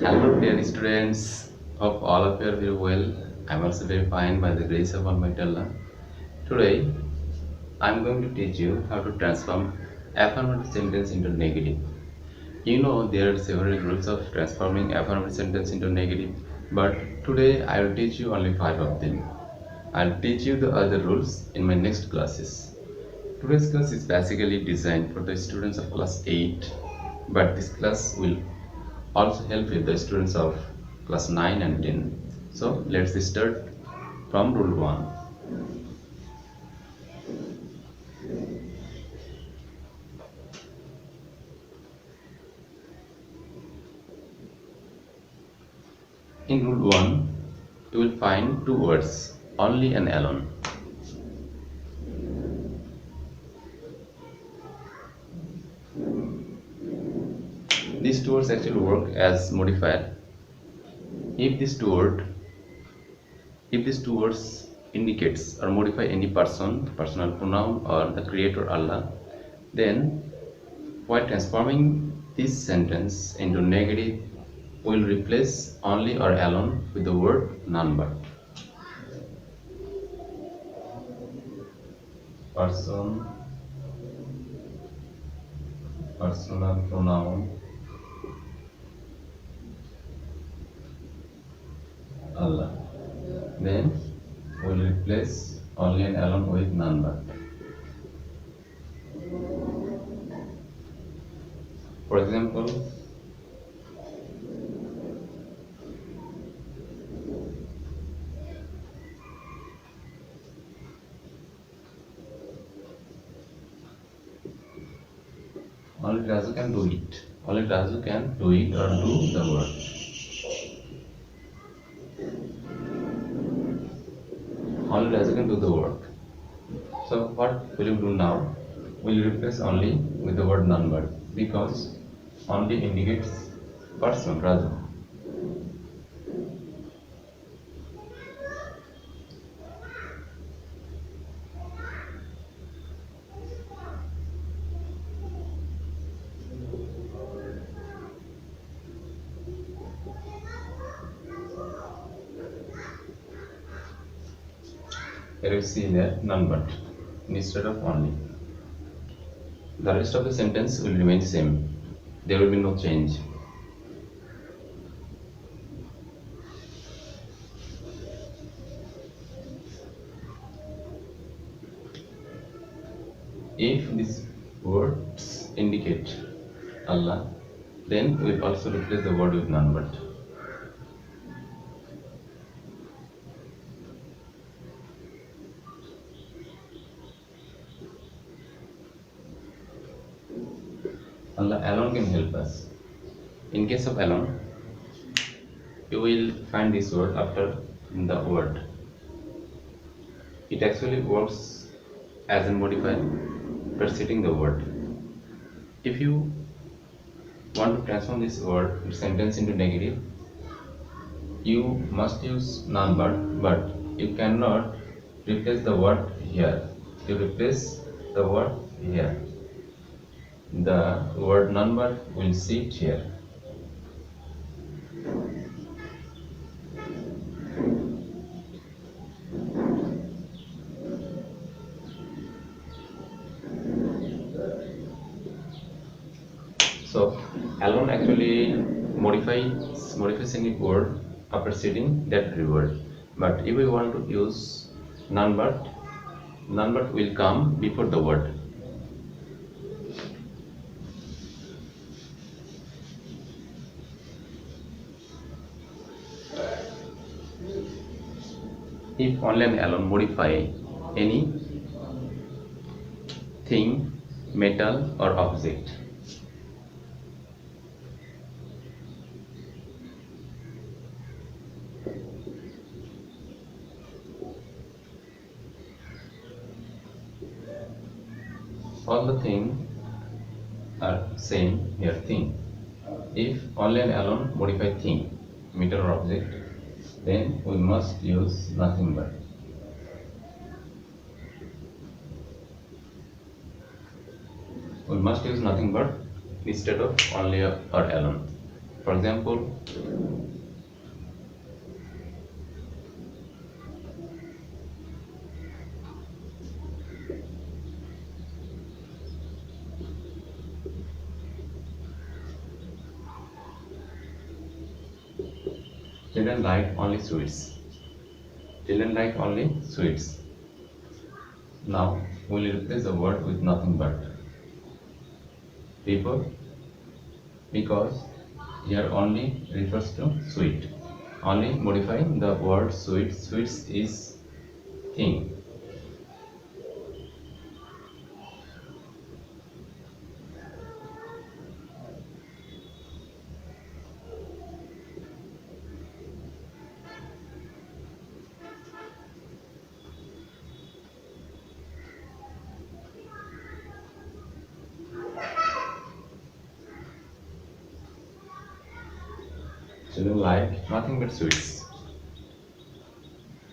Hello, dear students. Hope all of you are very well. I'm also very fine by the grace of Almighty Allah. Today, I'm going to teach you how to transform affirmative sentence into negative. You know there are several rules of transforming affirmative sentence into negative, but today I will teach you only 5 of them. I'll teach you the other rules in my next classes. Today's class is basically designed for the students of class 8, but this class will also help with the students of class 9 and 10. So let's start from rule 1. In rule 1, you will find two words, only and alone. These two words actually work as modifier. If these two words indicates or modify any person, personal pronoun or the creator Allah, then while transforming this sentence into negative, we will replace only or alone with the word none but. Person, personal pronoun, Allah. Then we will replace only and alone with none but. For example, only Razu can do it. Only Razu can do it or do the work. Only Razu can do the work. So what will you do now? Will you replace only with the word none but, because only indicates person Razu. Here you see there none but instead of only. The rest of the sentence will remain same. There will be no change. If these words indicate Allah, then we will also replace the word with none but. Allah alone can help us. In case of alone, you will find this word after the word. It actually works as a modifier preceding the word. If you want to transform this word sentence into negative, you must use none but you cannot replace the word here. You replace the word here. The word none but will sit here. So alone actually modifies any word after preceding that word. But if we want to use none but will come before the word. If only and alone modify any thing, metal or object. All the things are same here thing. If only and alone modify thing, meter or object, then we must use nothing but. We must use nothing but instead of only or alone. For example, children like only sweets. Children like only sweets. Now we'll replace the word with nothing but. People, because here only refers to sweet. Only modify the word sweet. Sweets is thing. Children like nothing but sweets.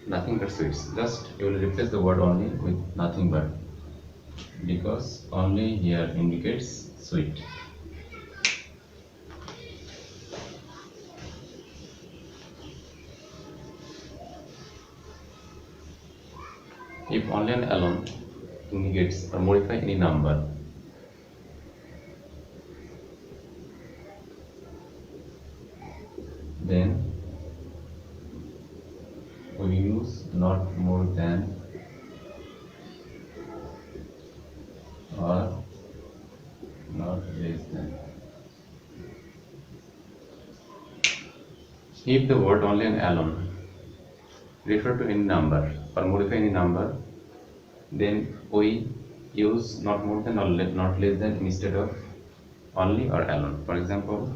Nothing but sweets. Just you will replace the word only with nothing but, because only here indicates sweet. If only and alone indicates or modify any number, then we use not more than or not less than. If the word only and alone refer to any number or modify any number, then we use not more than or not less than instead of only or alone. For example,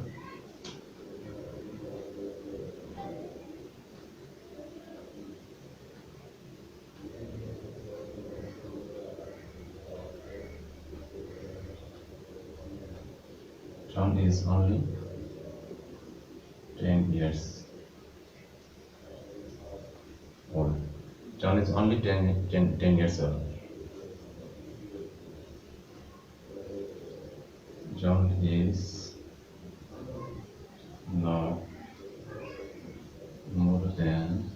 John is only 10 years old. John is only 10 years old. John is not more than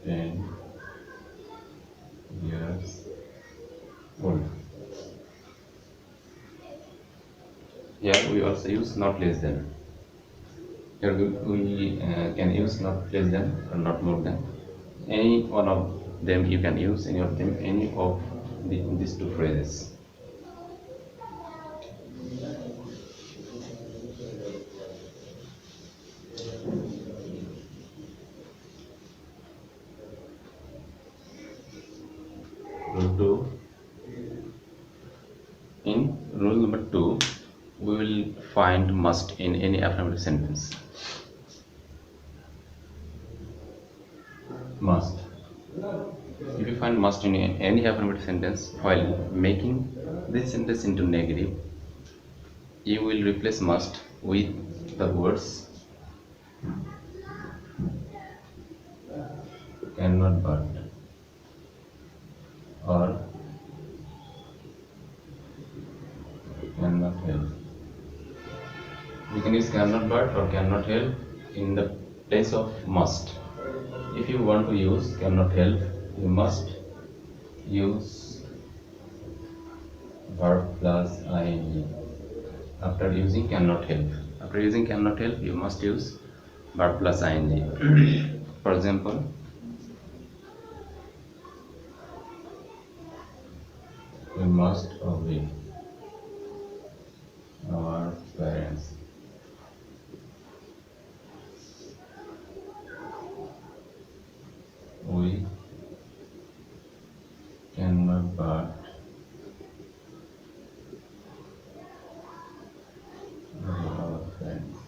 10 years old. Here we also use not less than. Here we can use not less than or not more than. Any one of them you can use, any of them, any of these two phrases. Rule 2. In rule number 2, we will find must in any affirmative sentence. Must. If you find must in any affirmative sentence, while making this sentence into negative, you will replace must with the words cannot but or cannot help. We can use cannot but or cannot help in the place of must. If you want to use cannot help, you must use verb plus ing. After using cannot help, you must use verb plus ing. For example, we must obey our parents. We cannot but obey our parents.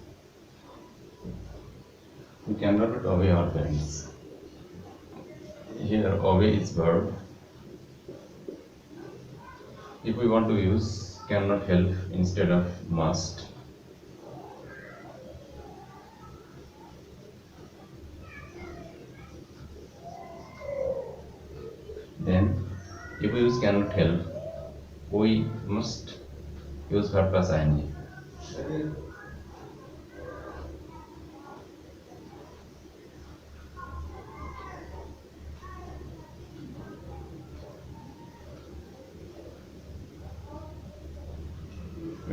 We cannot but obey our parents. Here obey is verb. If we want to use cannot help instead of must, then if we use cannot help, we must use verb plus ing. We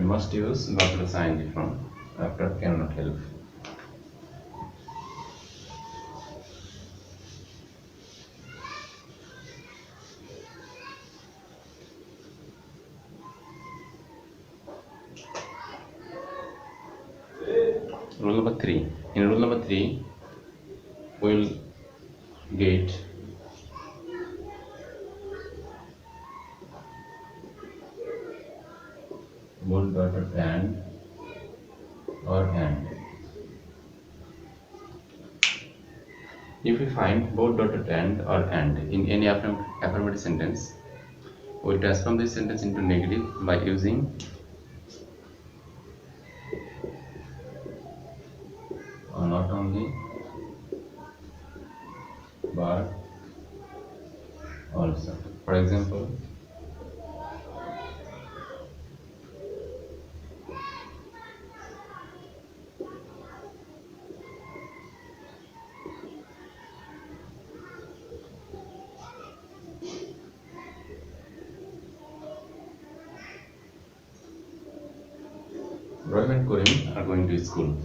must use but sign different. After cannot help. Rule number 3. In rule number 3, we will get both dotted and or and. If we find both dotted and or and in any affirmative sentence, we transform this sentence into negative by using not only but also. For example, Rohim and Karim are going to school.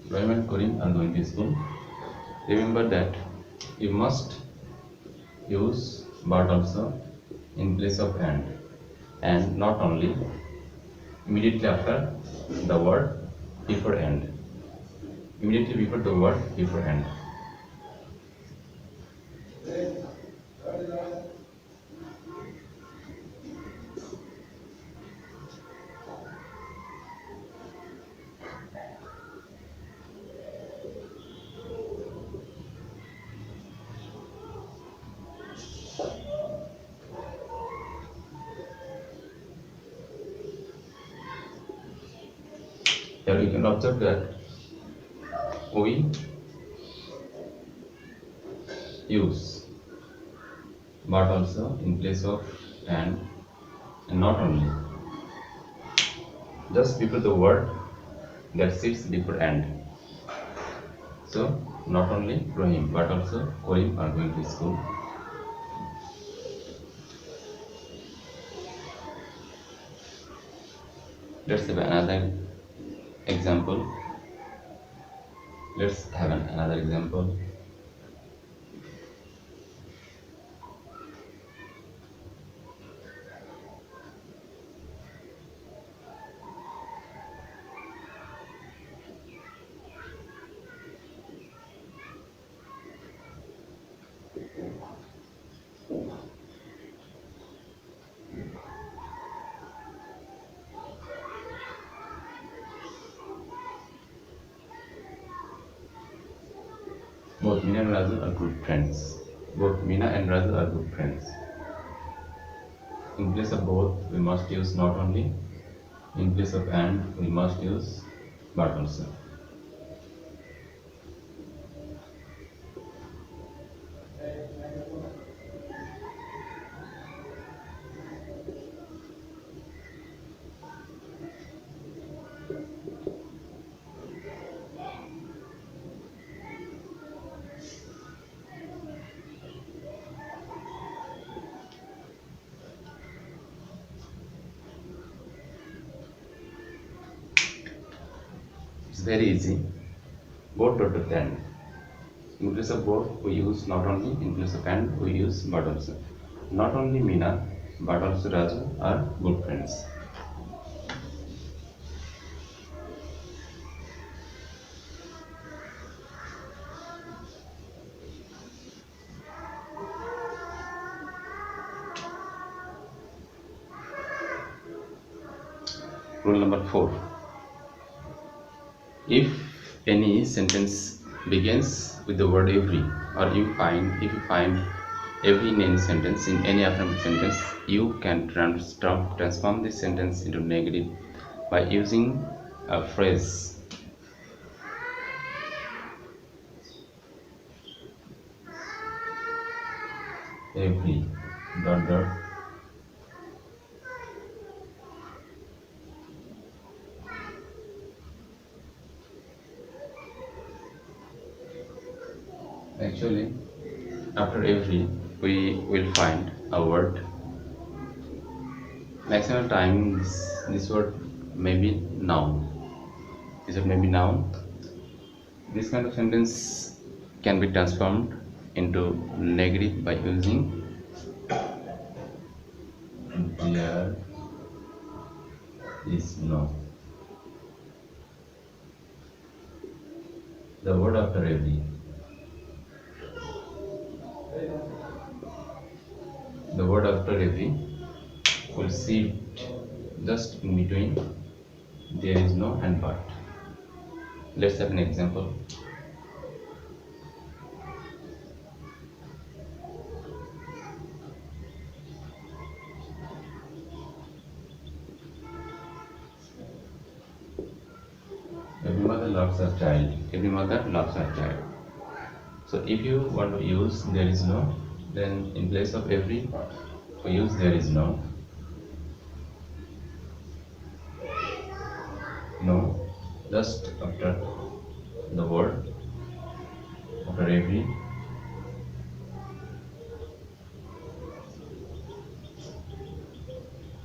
Rohim and Karim are going to school. Remember that you must use but also in place of and not only immediately after the word before and. Immediately before the word before and. Here you can observe that we use but also in place of and not only just before the word that sits before and. So not only Rohim but also Karim are going to school. Let's have another example. Let's have another example. Both Meena and Raju are good friends. Both Meena and Raju are good friends. In place of both, we must use not only. In place of and, we must use but also. It's very easy. Both dotted and. In place of both, we use not only. In place of and, we use but also. Not only Meena but also Raju are good friends. Rule number 4. If any sentence begins with the word every, or if you find every in any sentence, in any affirmative sentence, you can transform this sentence into negative by using a phrase. Every dot dot Actually, after every, we will find a word. Maximum time, this word may be noun. This word may be noun. This kind of sentence can be transformed into negative by using there is no. The word after every. The word after every will sit just in between there is no and but. Let's have an example. Every mother loves her child. Every mother loves her child. So if you want to use there is no, then in place of every, we use there is no. No, just after the word, after every.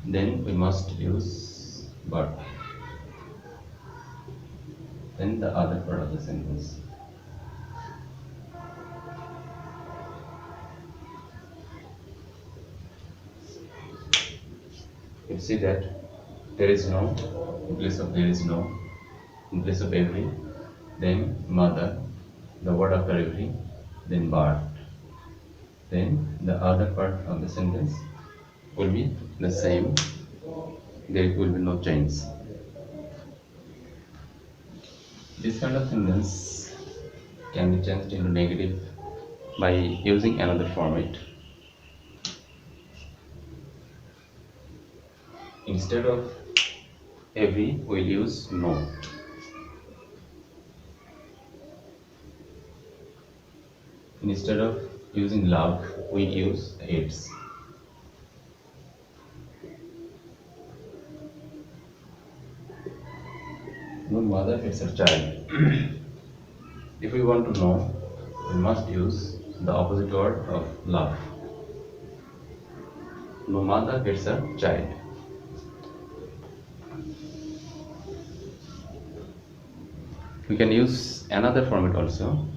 Then we must use but. Then the other part of the sentence. You see that there is no, in place of there is no, in place of every, then mother, the word after every, then but. Then the other part of the sentence will be the same. There will be no change. This kind of sentence can be changed into negative by using another format. Instead of every, we'll use no. Instead of using love, we use hates. No mother hates her child. If we want to know, we must use the opposite word of love. No mother hates her child. We can use another format also.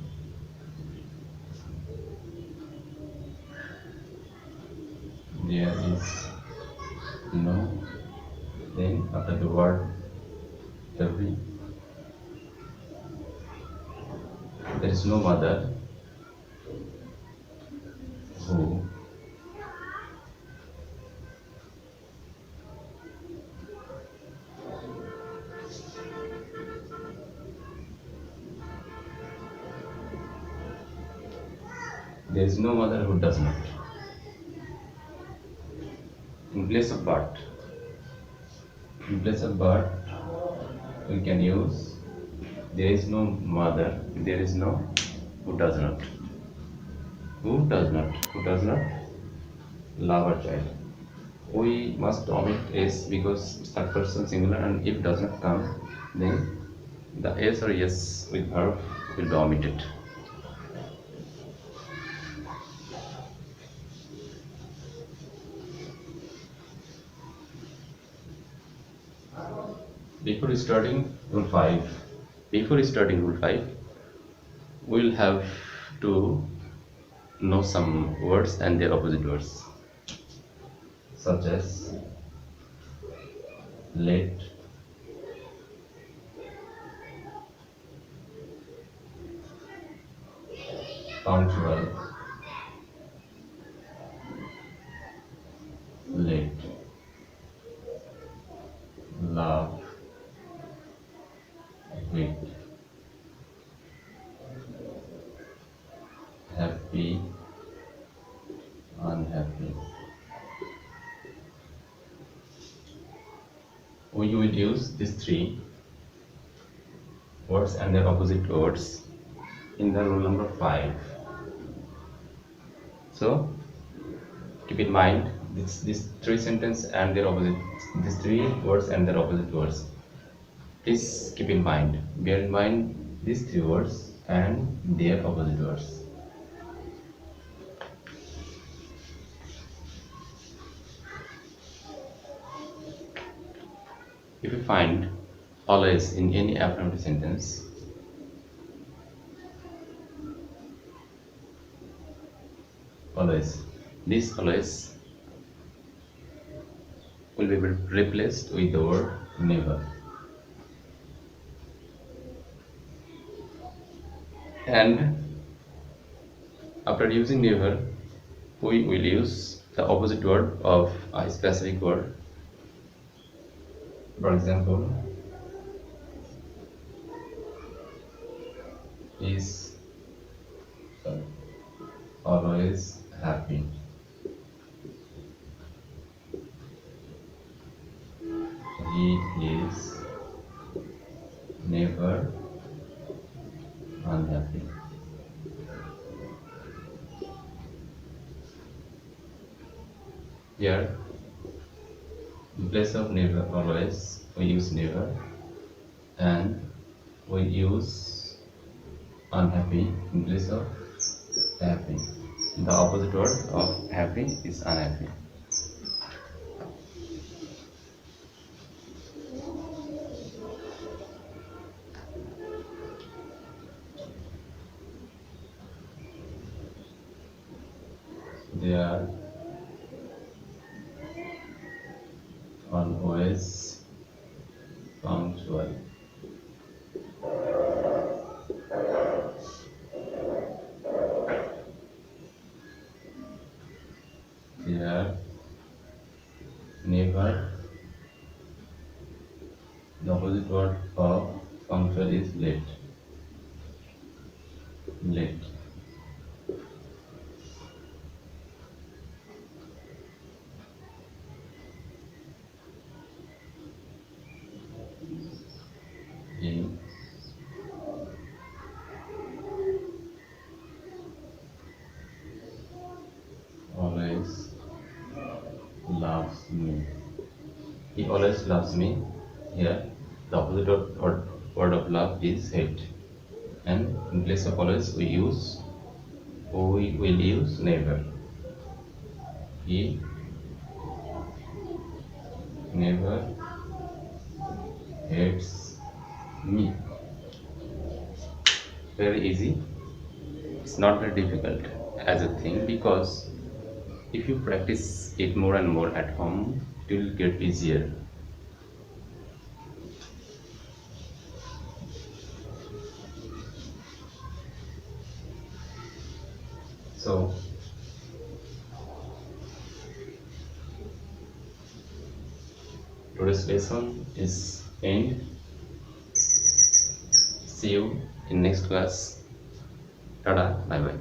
There is no, then after the word every, there is no mother who there is no mother who does not. In place of but, we can use there is no mother, there is no who does not. Who does not love a child. We must omit s because it's third person singular, and if does not come, then the s or yes with verb will be omitted. Before starting rule 5, we'll have to know some words and their opposite words, such as late, punctual, late, love, hate, happy, unhappy. We will use these three words and their opposite words in the rule number 5. So keep in mind these three sentences and their opposite, these three words and their opposite words. Please keep in mind, bear in mind these three words and their opposite words. If you find always in any affirmative sentence, always, this always will be replaced with the word never. And after using never, we will use the opposite word of a specific word. For example, is always happy. He is never unhappy. Here, in place of never, always, we use never, and we use unhappy in place of happy. The opposite word of happy is unhappy. They are always punctual. They are never. The opposite word of punctual is late. Late. He always loves me. He always loves me. Here, the opposite word of love is hate. And in place of always, we will use never. He never hates me. Very easy. It's not very difficult as a thing, because if you practice it more and more at home, it will get easier. So today's lesson is end. See you in next class. Tada, bye bye.